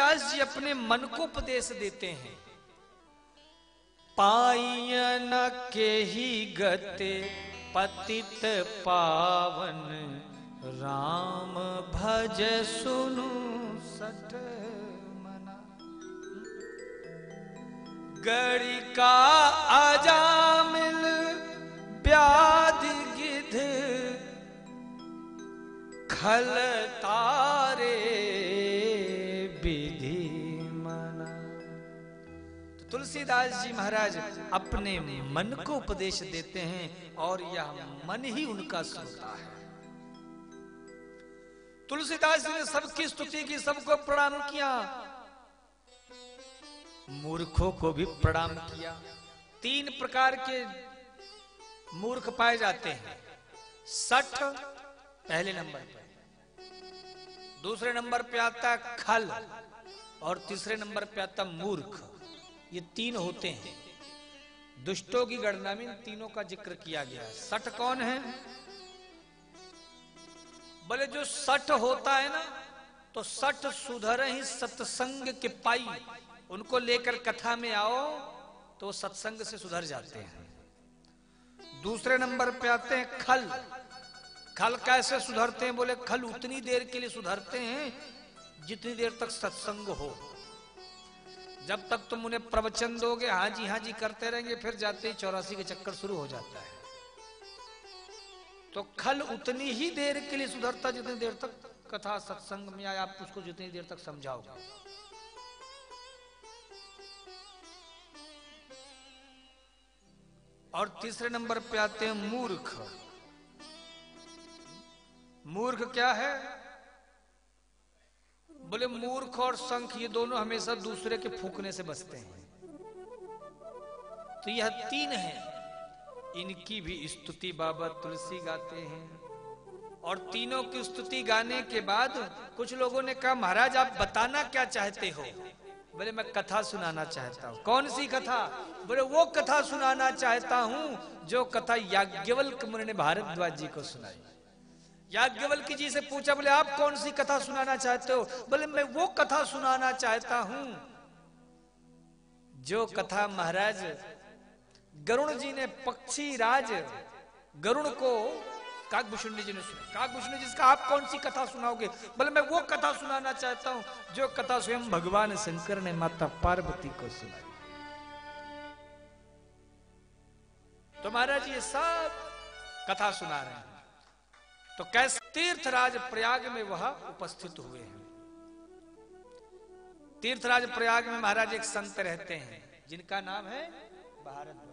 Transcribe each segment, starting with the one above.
तुलसीदास जी अपने मन को उपदेश देते हैं। पायन के ही गते पतित पावन, राम भज सुनु सठ मना। गणिका अजामिल व्याधि गिध, खल तारे विधि मना। तो तुलसीदास जी महाराज अपने मन को उपदेश देते हैं और यह मन ही उनका सुनता है। तुलसीदास जी ने सबकी स्तुति की, सबको प्रणाम किया, मूर्खों को भी प्रणाम किया। 3 प्रकार के मूर्ख पाए जाते हैं। सठ पहले नंबर पे, दूसरे नंबर पे आता है खल, और तीसरे नंबर पे आता मूर्ख। ये 3 होते हैं। दुष्टों की गणना में इन तीनों का जिक्र किया गया है। सठ कौन है? बोले जो सठ होता है ना, तो सठ सुधर ही सत्संग के पाई, उनको लेकर कथा में आओ तो सत्संग से सुधर जाते हैं। दूसरे नंबर पे आते हैं खल। खल कैसे सुधरते हैं? बोले खल उतनी देर के लिए सुधरते हैं जितनी देर तक सत्संग हो। जब तक तुम उन्हें प्रवचन दोगे, हाँ जी करते रहेंगे, फिर जाते ही 84 के चक्कर शुरू हो जाता है। तो खल उतनी ही देर के लिए सुधरता जितनी देर तक कथा सत्संग में आया, आप उसको जितनी देर तक समझाओगे। और तीसरे नंबर पे आते हैं मूर्ख। मूर्ख क्या है? बोले मूर्ख और शंख ये दोनों हमेशा दूसरे के फूकने से बचते हैं। तो यह 3 हैं। इनकी भी स्तुति बाबा तुलसी गाते हैं। और तीनों की स्तुति गाने के बाद कुछ लोगों ने कहा महाराज आप बताना क्या चाहते हो? बोले मैं कथा सुनाना चाहता हूँ। कौन सी कथा? बोले वो कथा सुनाना चाहता हूँ जो कथा याज्ञवल्क्य मुनि ने भारद्वाज जी को सुनाई। याज्ञवल्क्य जी से पूछा, बोले आप कौन सी कथा सुनाना चाहते हो? बोले मैं वो कथा सुनाना चाहता हूं जो कथा महाराज गरुण जी ने पक्षी राज गरुण को काकभूषण जी ने सुना। काकभूषण जी का आप कौन सी कथा सुनाओगे? बोले मैं वो कथा सुनाना चाहता हूं जो कथा स्वयं भगवान शंकर ने माता पार्वती को सुनाई। तो महाराज ये सब कथा सुना रहे हैं। तो कैसे तीर्थराज प्रयाग में वह उपस्थित हुए हैं। तीर्थराज प्रयाग में महाराज एक संत रहते हैं जिनका नाम है भारद्वाज।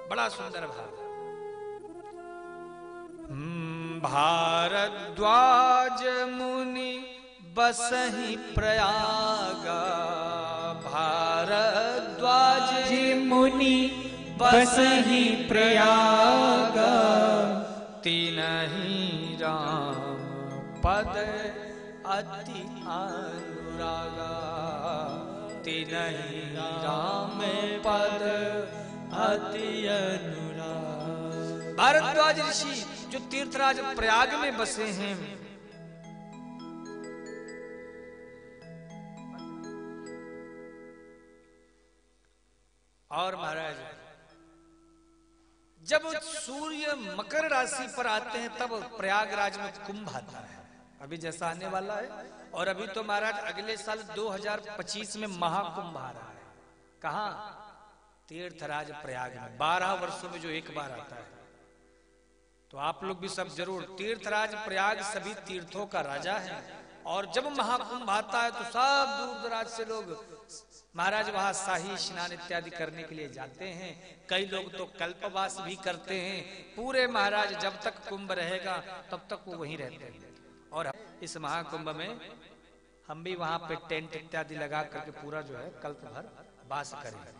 बड़ा सुंदर भाव। भारद्वाज मुनि बसहि प्रयागा, भारद्वाज जी मुनि बसहि प्रयागा, तिनहि राम पद अति अनुरागा, तिनहि राम पद अति अनुराग। भारद्वाज ऋषि जो तीर्थराज प्रयाग में बसे हैं, और महाराज जब सूर्य मकर राशि पर आते हैं तब प्रयागराज में कुंभ आता है। अभी जैसा आने वाला है। और अभी तो महाराज अगले साल 2025 में महाकुंभ आ रहा है। कहां? तीर्थराज प्रयाग में। 12 वर्षों में जो एक बार आता है। तो आप लोग भी सब जरूर, तीर्थराज प्रयाग सभी तीर्थों का राजा है। और जब महाकुंभ आता है तो सब दूर दराज से लोग महाराज वहां शाही स्नान इत्यादि करने के लिए जाते हैं। कई लोग तो कल्पवास भी करते हैं। पूरे महाराज जब तक कुंभ रहेगा तब तक वो वहीं रहते हैं। और इस महाकुंभ में हम भी वहां पे टेंट इत्यादि लगा करके पूरा जो है कल्प भर वास करेंगे।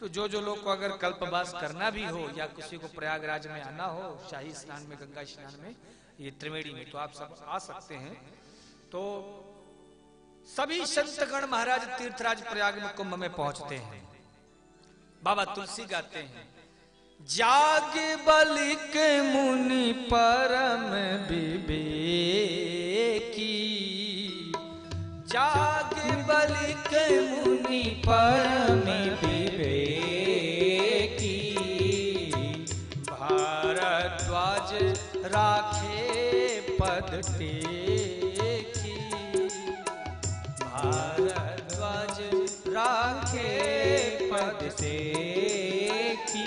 तो जो लोग को अगर कल्पवास करना भी हो या किसी को प्रयागराज में आना हो शाही स्नान में, गंगा स्नान में, ये त्रिवेणी में, तो आप सब आ सकते हैं। तो सभी संतगण महाराज तीर्थराज प्रयाग में कुंभ में पहुंचते हैं। बाबा तुलसी गाते हैं, जाग बलिक मुनि परम विवेकी, जाग बलिक मुनि परम विवेकी, भारद्वाज राखे पद टेकी, भारद्वाज राखे पद टेकी।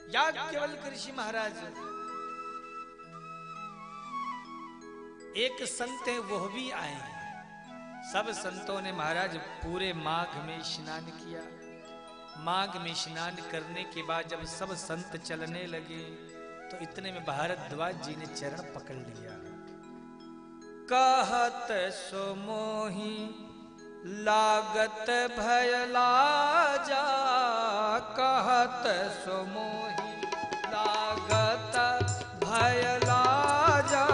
याज्ञवल्क्य ऋषि महाराज एक संत है, वह भी आए हैं। सब संतों ने महाराज पूरे माघ में स्नान किया। माघ में स्नान करने के बाद जब सब संत चलने लगे तो इतने में भारद्वाज जी ने चरण पकड़ लिया। कहत सो मोहि लागत भय लाजा, कहत सो मोहि लागत भय लाजा,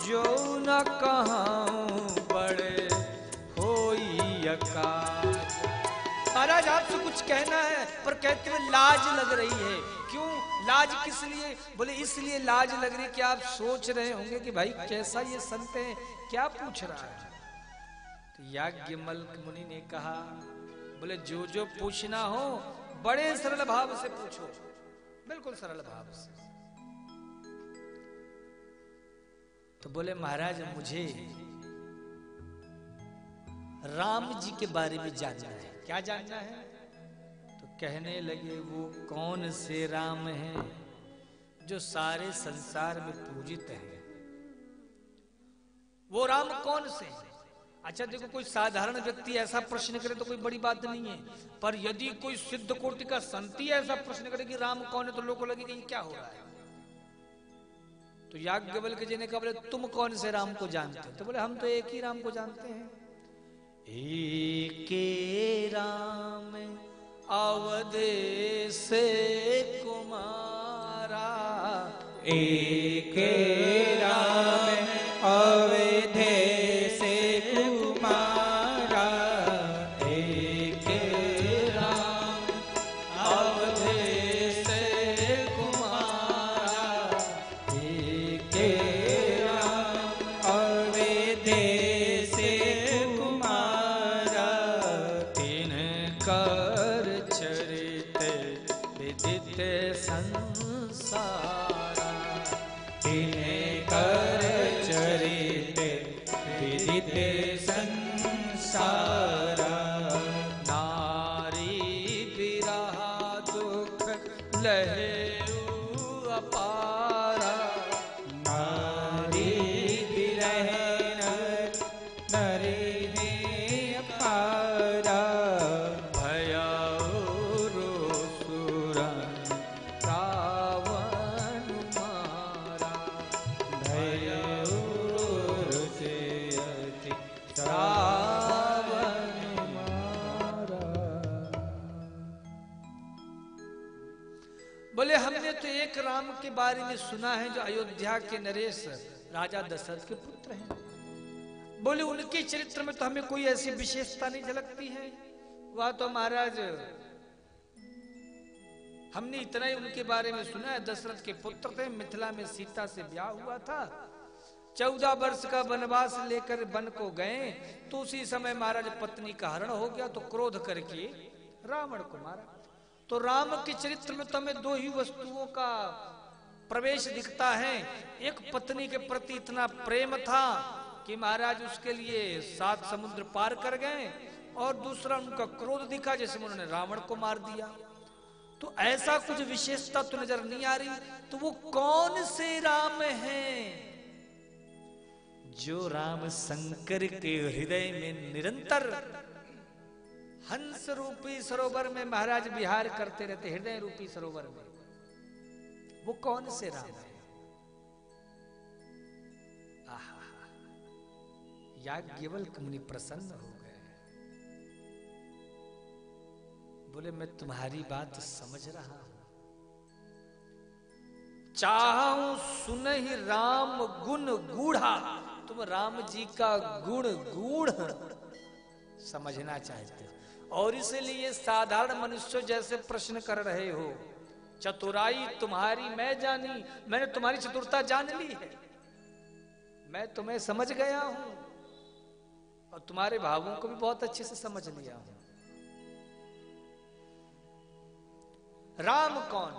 जो न कहूं बड़े होई अकाज। महाराज आपसे कुछ कहना है पर कहते हुए लाज लग रही है। क्यों लाज, किस लिए? बोले इसलिए लाज लग रही कि आप सोच रहे होंगे कि भाई कैसा ये संत है, क्या पूछ रहा है। तो याज्ञवल्क्य मुनि ने कहा, बोले जो जो पूछना हो बड़े सरल भाव से पूछो, बिल्कुल सरल भाव से। तो बोले महाराज मुझे राम जी के बारे में जानना है। क्या जानना है? तो कहने लगे वो कौन से राम हैं जो सारे संसार में पूजित हैं? वो राम कौन से हैं? अच्छा देखो, कोई साधारण व्यक्ति ऐसा प्रश्न करे तो कोई बड़ी बात नहीं है, पर यदि कोई सिद्ध कोटि का संती ऐसा प्रश्न करे कि राम कौन है तो लोगों को लगे कि ये क्या हो रहा है। तो याज्ञवल्क्य जी ने कहा, बोले तुम कौन से राम को जानते हो? तो बोले हम तो एक ही राम को जानते हैं। एके राम अवधेश कुमारा, एके राम अवधेश कुमारा, एके राम अवधेश कुमारा, एके राम अवधेश कुमारा, तिनकर चरित विदित संसारा, तिनकर चरित विदित संसारा, नारी विरह दुख लहेउ अपारा, नारी विरह नरे अपारा, भयाउरु सुरन रावण मारा, भयउरु से अति रावण मारा। बोले हमने तो एक राम के बारे में सुना है जो अयोध्या के नरेश राजा दशरथ के पुत्र हैं। बोले उनके चरित्र में तो हमें कोई ऐसी विशेषता नहीं झलकती है। वह तो महाराज हमने इतना ही उनके बारे में सुना है, दशरथ के पुत्र थे, मिथिला में सीता से ब्याह हुआ था, 14 वर्ष का वनवास लेकर वन को गए तो उसी समय महाराज पत्नी का हरण हो गया तो क्रोध करके रावण को मारा। तो राम के चरित्र में तो हमें दो ही वस्तुओं का प्रवेश दिखता है। एक पत्नी के प्रति इतना प्रेम था कि महाराज उसके लिए 7 समुद्र पार कर गए, और दूसरा उनका क्रोध दिखा जैसे उन्होंने रावण को मार दिया। तो ऐसा कुछ विशेषता तो नजर नहीं आ रही। तो वो कौन से राम हैं जो राम शंकर के हृदय में निरंतर हंस रूपी सरोवर में महाराज विहार करते रहते, हृदय रूपी सरोवर में? वो कौन से राम है? याज्ञवल्क्य मुनि प्रसन्न हो गए। बोले मैं तुम्हारी बात समझ रहा हूं, चाहूं सुनहि राम गुण गूढ़ा। तुम राम जी का गुण गूढ़ समझना चाहते हो। और इसलिए साधारण मनुष्य जैसे प्रश्न कर रहे हो, चतुराई तुम्हारी मैं जानी, मैंने तुम्हारी चतुरता जान ली है, मैं तुम्हें समझ गया हूं और तुम्हारे भावों को भी बहुत अच्छे से समझ लिया हूं। राम कौन?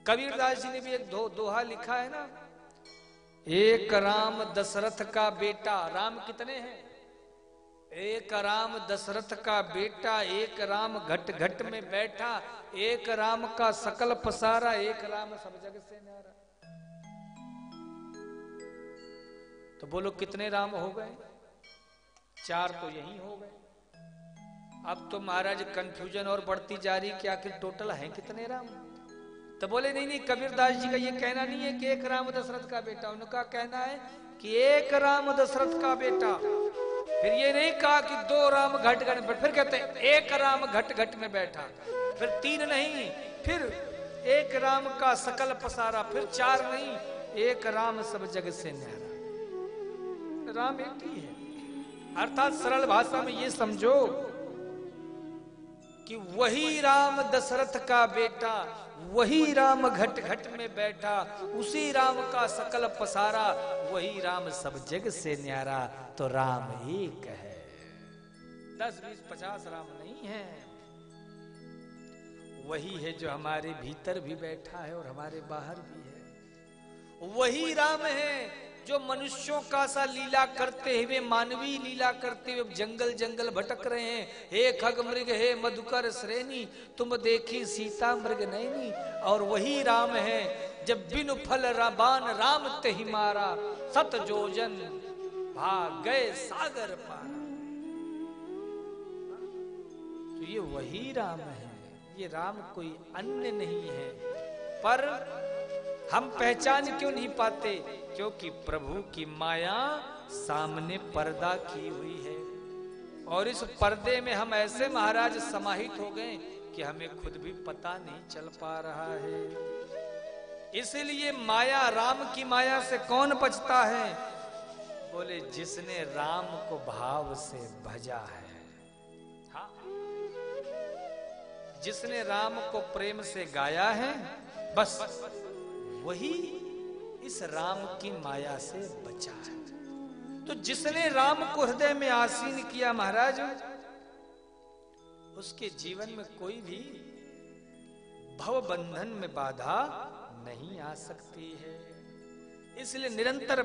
कबीरदास जी ने भी एक दोहा लिखा है ना, एक राम दशरथ का बेटा। राम कितने हैं? एक राम दशरथ का बेटा, एक राम घट घट में बैठा, एक राम का सकल पसारा, एक राम सब जग से न्यारा। तो बोलो कितने राम हो गए? 4 तो यही हो गए। अब तो महाराज कंफ्यूजन और बढ़ती जा रही कि आखिर टोटल है कितने राम। तो बोले नहीं नहीं, कबीरदास जी का ये कहना नहीं है कि एक राम दशरथ का बेटा, उनका कहना है कि एक राम दशरथ का बेटा। फिर ये नहीं कहा कि 2 राम घट घट में, फिर कहते हैं एक राम घट घट में बैठा, फिर 3 नहीं, फिर एक राम का सकल पसारा, फिर 4 नहीं, एक राम सब जग से न्यारा। राम एक ही है। अर्थात सरल भाषा में ये समझो कि वही राम दशरथ का बेटा, वही राम घट घट में बैठा, उसी राम का सकल पसारा, वही राम सब जग से न्यारा। तो राम एक है, 10, 20, 50 राम नहीं है। वही है जो हमारे भीतर भी बैठा है और हमारे बाहर भी है। वही राम है जो मनुष्यों का सा लीला करते हुए, मानवीय लीला करते हुए जंगल जंगल भटक रहे हैं। हे खग मृग हे मधुकर श्रेणी, तुम देखी सीता मृग नैनी। और वही राम है जब बिनु फल बान राम तेहि मारा, 7 जोजन भाग गए सागर पार। तो ये वही राम है, ये राम कोई अन्य नहीं है। पर हम पहचान क्यों नहीं पाते? क्योंकि प्रभु की माया सामने पर्दा की हुई है, और इस पर्दे में हम ऐसे महाराज समाहित हो गए कि हमें खुद भी पता नहीं चल पा रहा है। इसलिए माया, राम की माया से कौन बचता है? बोले जिसने राम को भाव से भजा है। हाँ, जिसने राम को प्रेम से गाया है, बस वही इस राम की माया से बचा है। तो जिसने राम को हृदय में आसीन किया महाराज, उसके जीवन में कोई भी भव बंधन में बाधा नहीं आ सकती है। इसलिए निरंतर